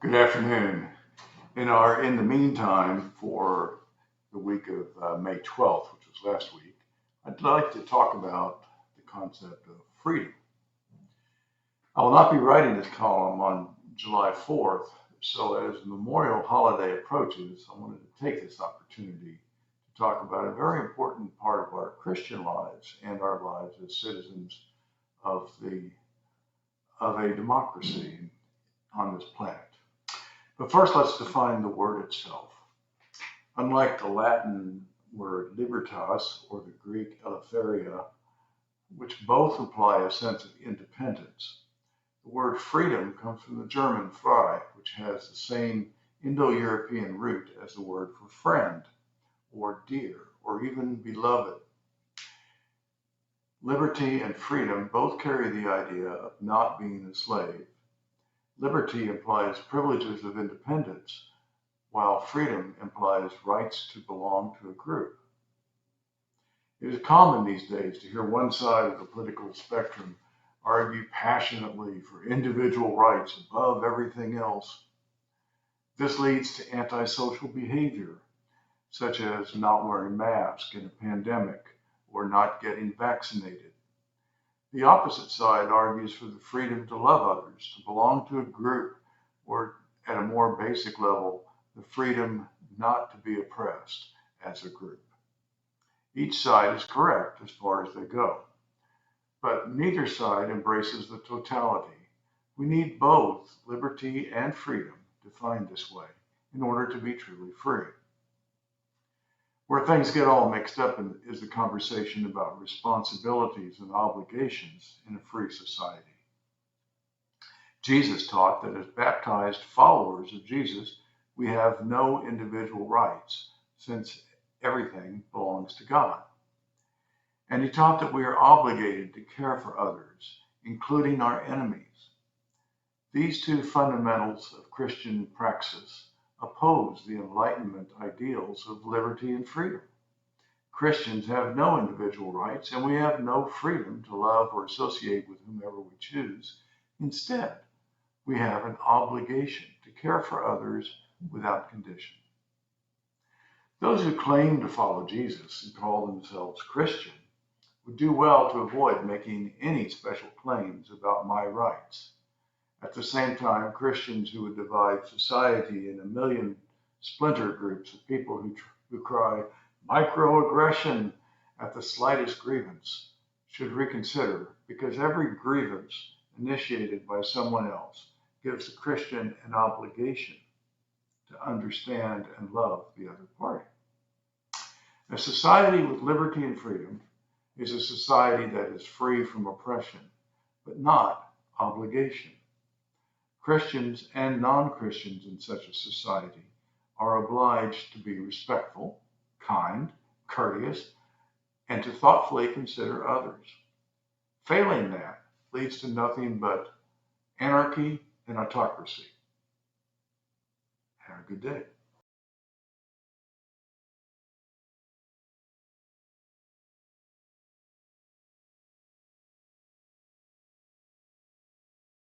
Good afternoon. In the meantime, for the week of May 12th, which was last week, I'd like to talk about the concept of freedom. I will not be writing this column on July 4th, so as the memorial holiday approaches, I wanted to take this opportunity to talk about a very important part of our Christian lives and our lives as citizens of a democracy on this planet. But first, let's define the word itself. Unlike the Latin word libertas or the Greek eleftheria, which both imply a sense of independence, the word freedom comes from the German frei, which has the same Indo-European root as the word for friend, or dear, or even beloved. Liberty and freedom both carry the idea of not being a slave. Liberty implies privileges of independence, while freedom implies rights to belong to a group. It is common these days to hear one side of the political spectrum argue passionately for individual rights above everything else. This leads to antisocial behavior, such as not wearing masks in a pandemic or not getting vaccinated. The opposite side argues for the freedom to love others, to belong to a group, or at a more basic level, the freedom not to be oppressed as a group. Each side is correct as far as they go, but neither side embraces the totality. We need both liberty and freedom defined this way in order to be truly free. Where things get all mixed up is the conversation about responsibilities and obligations in a free society. Jesus taught that as baptized followers of Jesus, we have no individual rights, since everything belongs to God. And he taught that we are obligated to care for others, including our enemies. These two fundamentals of Christian praxis oppose the Enlightenment ideals of liberty and freedom. Christians have no individual rights, and we have no freedom to love or associate with whomever we choose. Instead, we have an obligation to care for others without condition. Those who claim to follow Jesus and call themselves Christian would do well to avoid making any special claims about my rights. At the same time, Christians who would divide society in a million splinter groups of people who cry microaggression at the slightest grievance should reconsider, because every grievance initiated by someone else gives the Christian an obligation to understand and love the other party. A society with liberty and freedom is a society that is free from oppression, but not obligation. Christians and non-Christians in such a society are obliged to be respectful, kind, courteous, and to thoughtfully consider others. Failing that leads to nothing but anarchy and autocracy. Have a good day.